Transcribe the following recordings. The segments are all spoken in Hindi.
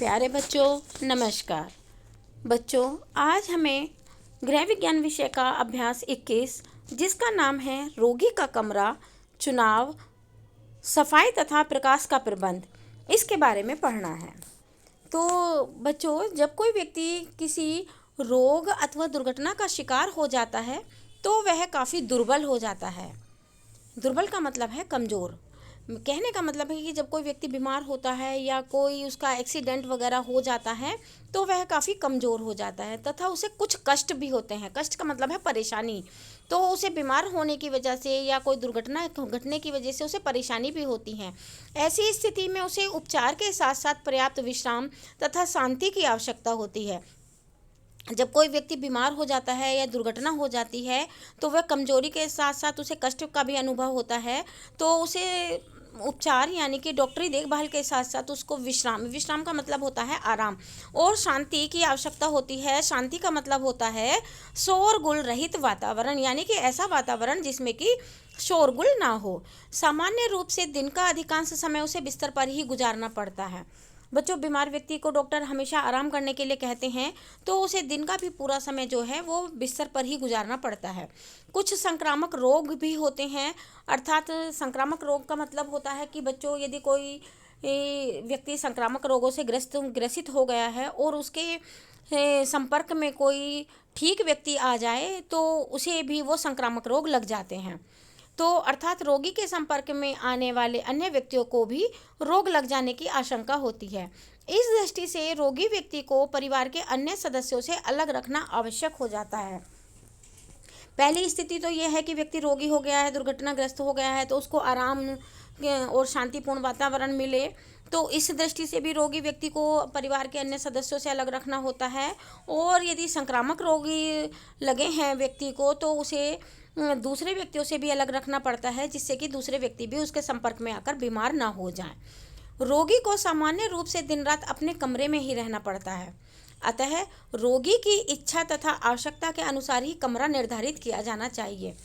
प्यारे बच्चों नमस्कार। बच्चों आज हमें गृह विज्ञान विषय का अभ्यास 21 जिसका नाम है रोगी का कमरा, चुनाव, सफाई तथा प्रकाश का प्रबंध, इसके बारे में पढ़ना है। तो बच्चों जब कोई व्यक्ति किसी रोग अथवा दुर्घटना का शिकार हो जाता है तो वह काफ़ी दुर्बल हो जाता है। दुर्बल का मतलब है कमज़ोर। कहने का मतलब है कि जब कोई व्यक्ति बीमार होता है या कोई उसका एक्सीडेंट वगैरह हो जाता है तो वह काफ़ी कमज़ोर हो जाता है तथा उसे कुछ कष्ट भी होते हैं। कष्ट का मतलब है परेशानी। तो उसे बीमार होने की वजह से या कोई दुर्घटना घटने की वजह से उसे परेशानी भी होती है। ऐसी स्थिति में उसे उपचार के साथ साथ पर्याप्त विश्राम तथा शांति की आवश्यकता होती है। जब कोई व्यक्ति बीमार हो जाता है या दुर्घटना हो जाती है तो वह कमजोरी के साथ साथ उसे कष्ट का भी अनुभव होता है। तो उसे उपचार यानी कि डॉक्टरी देखभाल के साथ साथ उसको विश्राम का मतलब होता है आराम और शांति की आवश्यकता होती है। शांति का मतलब होता है शोरगुल रहित वातावरण, यानी कि ऐसा वातावरण जिसमें कि शोरगुल ना हो। सामान्य रूप से दिन का अधिकांश समय उसे बिस्तर पर ही गुजारना पड़ता है। बच्चों बीमार व्यक्ति को डॉक्टर हमेशा आराम करने के लिए कहते हैं तो उसे दिन का भी पूरा समय जो है वो बिस्तर पर ही गुजारना पड़ता है। कुछ संक्रामक रोग भी होते हैं, अर्थात संक्रामक रोग का मतलब होता है कि बच्चों यदि कोई व्यक्ति संक्रामक रोगों से ग्रसित हो गया है और उसके संपर्क में कोई ठीक व्यक्ति आ जाए तो उसे भी वो संक्रामक रोग लग जाते हैं। तो अर्थात रोगी के संपर्क में आने वाले अन्य व्यक्तियों को भी रोग लग जाने की आशंका होती है। इस दृष्टि से रोगी व्यक्ति को परिवार के अन्य सदस्यों से अलग रखना आवश्यक हो जाता है। पहली स्थिति तो यह है कि व्यक्ति रोगी हो गया है, दुर्घटनाग्रस्त हो गया है, तो उसको आराम और शांतिपूर्ण वातावरण मिले। तो इस दृष्टि से भी रोगी व्यक्ति को परिवार के अन्य सदस्यों से अलग रखना होता है। और यदि संक्रामक रोगी लगे हैं व्यक्ति को तो उसे दूसरे व्यक्तियों से भी अलग रखना पड़ता है, जिससे कि दूसरे व्यक्ति भी उसके संपर्क में आकर बीमार ना हो जाएं। रोगी को सामान्य रूप से दिन रात अपने कमरे में ही रहना पड़ता है। अतः रोगी की इच्छा तथा आवश्यकता के अनुसार ही कमरा निर्धारित किया जाना चाहिए।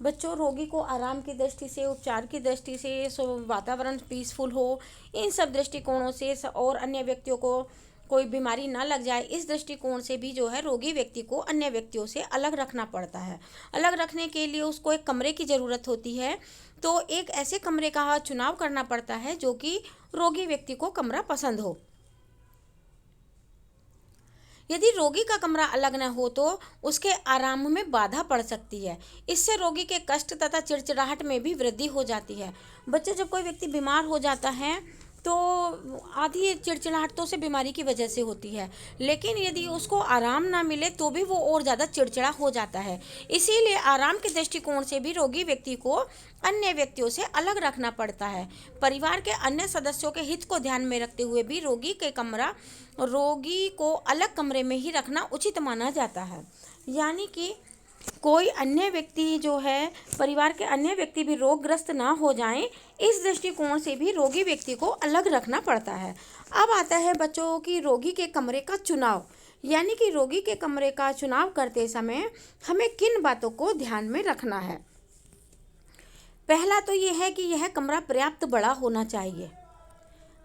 बच्चों रोगी को आराम की दृष्टि से, उपचार की दृष्टि से, वातावरण पीसफुल हो, इन सब दृष्टिकोणों से और अन्य व्यक्तियों को कोई बीमारी ना लग जाए, इस दृष्टिकोण से भी जो है रोगी व्यक्ति को अन्य व्यक्तियों से अलग रखना पड़ता है। अलग रखने के लिए उसको एक कमरे की ज़रूरत होती है। तो एक ऐसे कमरे का चुनाव करना पड़ता है जो कि रोगी व्यक्ति को कमरा पसंद हो। यदि रोगी का कमरा अलग न हो तो उसके आराम में बाधा पड़ सकती है। इससे रोगी के कष्ट तथा चिड़चिड़ाहट में भी वृद्धि हो जाती है। बच्चे जब कोई व्यक्ति बीमार हो जाता है तो आधी चिड़चिड़ाहट तो उसे बीमारी की वजह से होती है, लेकिन यदि उसको आराम ना मिले तो भी वो और ज़्यादा चिड़चिड़ा हो जाता है। इसीलिए आराम के दृष्टिकोण से भी रोगी व्यक्ति को अन्य व्यक्तियों से अलग रखना पड़ता है। परिवार के अन्य सदस्यों के हित को ध्यान में रखते हुए भी रोगी को अलग कमरे में ही रखना उचित माना जाता है। यानी कि कोई अन्य व्यक्ति जो है, परिवार के अन्य व्यक्ति भी रोगग्रस्त ना हो जाएं, इस दृष्टिकोण से भी रोगी व्यक्ति को अलग रखना पड़ता है। अब आता है बच्चों की रोगी के कमरे का चुनाव। यानी कि रोगी के कमरे का चुनाव करते समय हमें किन बातों को ध्यान में रखना है। पहला तो यह है कि यह कमरा पर्याप्त बड़ा होना चाहिए।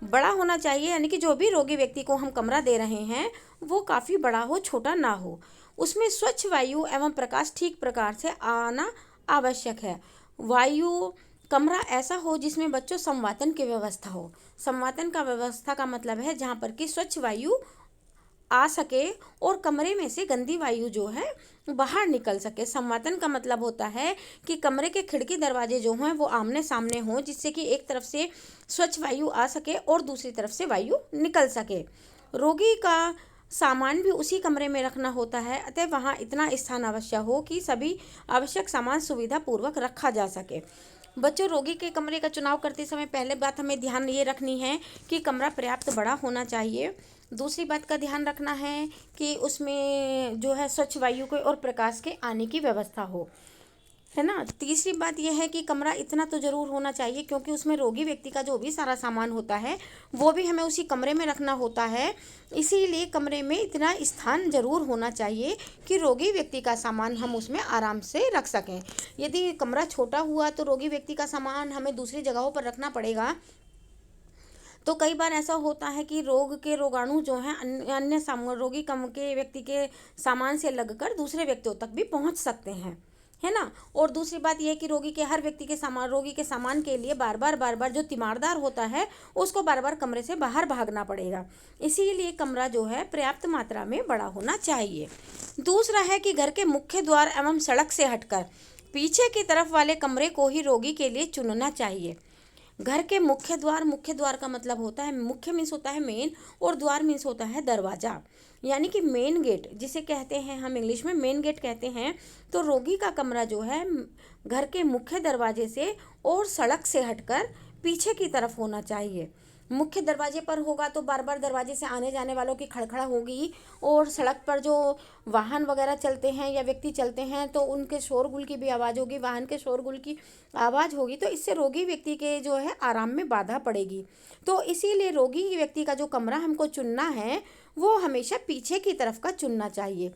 बड़ा होना चाहिए यानी कि जो भी रोगी व्यक्ति को हम कमरा दे रहे हैं वो काफ़ी बड़ा हो, छोटा ना हो। उसमें स्वच्छ वायु एवं प्रकाश ठीक प्रकार से आना आवश्यक है। वायु कमरा ऐसा हो जिसमें बच्चों संवातन की व्यवस्था हो। संवातन का व्यवस्था का मतलब है जहाँ पर कि स्वच्छ वायु आ सके और कमरे में से गंदी वायु जो है बाहर निकल सके। संवातन का मतलब होता है कि कमरे के खिड़की दरवाजे जो हैं वो आमने सामने हों, जिससे कि एक तरफ से स्वच्छ वायु आ सके और दूसरी तरफ से वायु निकल सके। रोगी का सामान भी उसी कमरे में रखना होता है, अतः वहाँ इतना स्थान अवश्य हो कि सभी आवश्यक सामान सुविधा पूर्वक रखा जा सके। बच्चों रोगी के कमरे का चुनाव करते समय पहले बात हमें ध्यान ये रखनी है कि कमरा पर्याप्त बड़ा होना चाहिए। दूसरी बात का ध्यान रखना है कि उसमें जो है स्वच्छ वायु के और प्रकाश के आने की व्यवस्था हो, है ना। तीसरी बात यह है कि कमरा इतना तो ज़रूर होना चाहिए क्योंकि उसमें रोगी व्यक्ति का जो भी सारा सामान होता है वो भी हमें उसी कमरे में रखना होता है। इसीलिए कमरे में इतना स्थान ज़रूर होना चाहिए कि रोगी व्यक्ति का सामान हम उसमें आराम से रख सकें। यदि कमरा छोटा हुआ तो रोगी व्यक्ति का सामान हमें दूसरी जगहों पर रखना पड़ेगा, तो कई बार ऐसा होता है कि रोग के रोगाणु जो हैं अन्य रोगी कम के व्यक्ति के सामान से लगकर दूसरे व्यक्तियों तक भी पहुंच सकते हैं, है ना। और दूसरी बात यह है कि रोगी के सामान के लिए बार बार जो तीमारदार होता है उसको बार बार कमरे से बाहर भागना पड़ेगा। इसीलिए कमरा जो है पर्याप्त मात्रा में बड़ा होना चाहिए। दूसरा है कि घर के मुख्य द्वार एवं सड़क से हटकर पीछे की तरफ वाले कमरे को ही रोगी के लिए चुनना चाहिए। घर के मुख्य द्वार का मतलब होता है, मुख्य मीन्स होता है मेन, और द्वार मीन्स होता है दरवाज़ा, यानी कि मेन गेट जिसे कहते हैं हम इंग्लिश में मेन गेट कहते हैं। तो रोगी का कमरा जो है घर के मुख्य दरवाजे से और सड़क से हटकर पीछे की तरफ होना चाहिए। मुख्य दरवाजे पर होगा तो बार बार दरवाजे से आने जाने वालों की खड़खड़ा होगी, और सड़क पर जो वाहन वगैरह चलते हैं या व्यक्ति चलते हैं तो उनके शोरगुल की भी आवाज़ होगी, वाहन के शोरगुल की आवाज़ होगी, तो इससे रोगी व्यक्ति के जो है आराम में बाधा पड़ेगी। तो इसीलिए रोगी व्यक्ति का जो कमरा हमको चुनना है वो हमेशा पीछे की तरफ का चुनना चाहिए,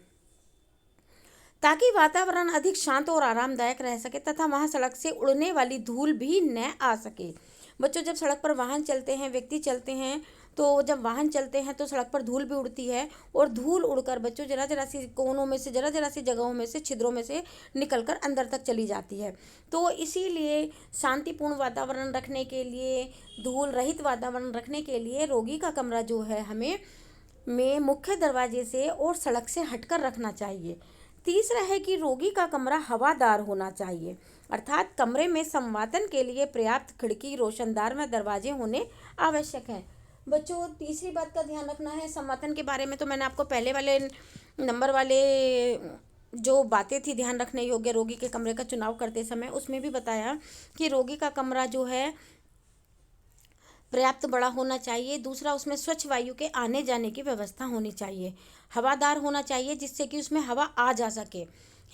ताकि वातावरण अधिक शांत और आरामदायक रह सके तथा वहाँ सड़क से उड़ने वाली धूल भी न आ सके। बच्चों, जब सड़क पर वाहन चलते हैं, व्यक्ति चलते हैं, तो जब वाहन चलते हैं तो सड़क पर धूल भी उड़ती है, और धूल उड़कर बच्चों जरा सी कोनों में से, जरा सी जगहों में से, छिद्रों में से निकलकर अंदर तक चली जाती है। तो इसीलिए शांतिपूर्ण वातावरण रखने के लिए, धूल रहित वातावरण रखने के लिए रोगी का कमरा जो है हमें मुख्य दरवाजे से और सड़क से हटकर रखना चाहिए। तीसरा है कि रोगी का कमरा हवादार होना चाहिए, अर्थात कमरे में संवातन के लिए पर्याप्त खिड़की, रोशनदार व दरवाजे होने आवश्यक हैं। बच्चों, तीसरी बात का ध्यान रखना है संवातन के बारे में। तो मैंने आपको पहले वाले नंबर वाले जो बातें थी ध्यान रखने योग्य रोगी के कमरे का चुनाव करते समय, उसमें भी बताया कि रोगी का कमरा जो है पर्याप्त बड़ा होना चाहिए। दूसरा, उसमें स्वच्छ वायु के आने जाने की व्यवस्था होनी चाहिए, हवादार होना चाहिए जिससे कि उसमें हवा आ जा सके,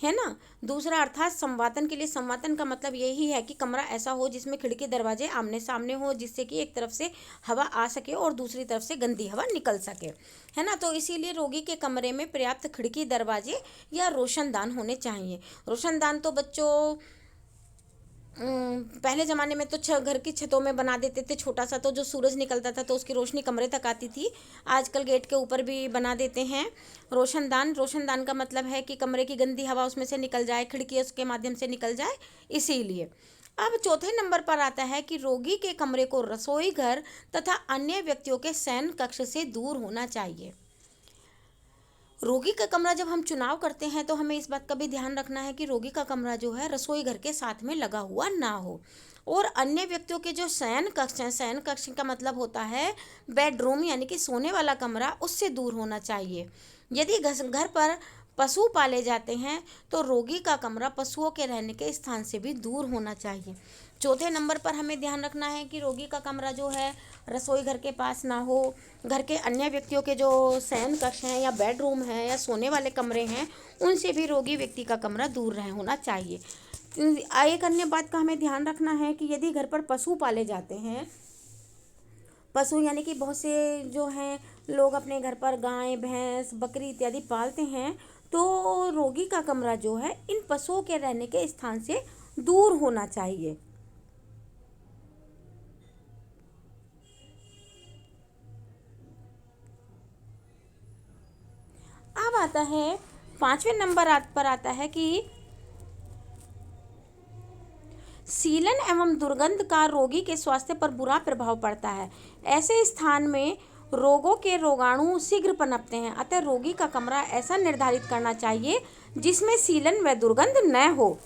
है ना। दूसरा, अर्थात संवातन के लिए, संवातन का मतलब यही है कि कमरा ऐसा हो जिसमें खिड़की दरवाजे आमने सामने हो, जिससे कि एक तरफ से हवा आ सके और दूसरी तरफ से गंदी हवा निकल सके, है ना। तो इसीलिए रोगी के कमरे में पर्याप्त खिड़की, दरवाजे या रोशनदान होने चाहिए। रोशनदान तो बच्चों पहले ज़माने में तो घर की छतों में बना देते थे छोटा सा, तो जो सूरज निकलता था तो उसकी रोशनी कमरे तक आती थी। आजकल गेट के ऊपर भी बना देते हैं रोशनदान। रोशनदान का मतलब है कि कमरे की गंदी हवा उसमें से निकल जाए, खिड़की उसके माध्यम से निकल जाए, इसीलिए। अब चौथे नंबर पर आता है कि रोगी के कमरे को रसोई घर तथा अन्य व्यक्तियों के शयन कक्ष से दूर होना चाहिए। रोगी का कमरा जब हम चुनाव करते हैं तो हमें इस बात का भी ध्यान रखना है कि रोगी का कमरा जो है रसोई घर के साथ में लगा हुआ ना हो, और अन्य व्यक्तियों के जो शयन कक्ष हैं, शयन कक्ष का मतलब होता है बेडरूम, यानी कि सोने वाला कमरा, उससे दूर होना चाहिए। यदि घर पर पशु पाले जाते हैं तो रोगी का कमरा पशुओं के रहने के स्थान से भी दूर होना चाहिए। चौथे नंबर पर हमें ध्यान रखना है कि रोगी का कमरा जो है रसोई घर के पास ना हो, घर के अन्य व्यक्तियों के जो शयन कक्ष हैं या बेडरूम हैं या सोने वाले कमरे हैं, उनसे भी रोगी व्यक्ति का कमरा दूर रह होना चाहिए। एक अन्य बात का हमें ध्यान रखना है कि यदि घर पर पशु पाले जाते हैं, पशु यानी कि बहुत से जो हैं लोग अपने घर पर गाय, भैंस, बकरी इत्यादि पालते हैं, तो रोगी का कमरा जो है इन पशुओं के रहने के स्थान से दूर होना चाहिए। अब आता है 5वें नंबर पर आता है कि सीलन एवं दुर्गंध का रोगी के स्वास्थ्य पर बुरा प्रभाव पड़ता है। ऐसे स्थान में रोगों के रोगाणु शीघ्र पनपते हैं, अतः रोगी का कमरा ऐसा निर्धारित करना चाहिए जिसमें सीलन व दुर्गंध न हो।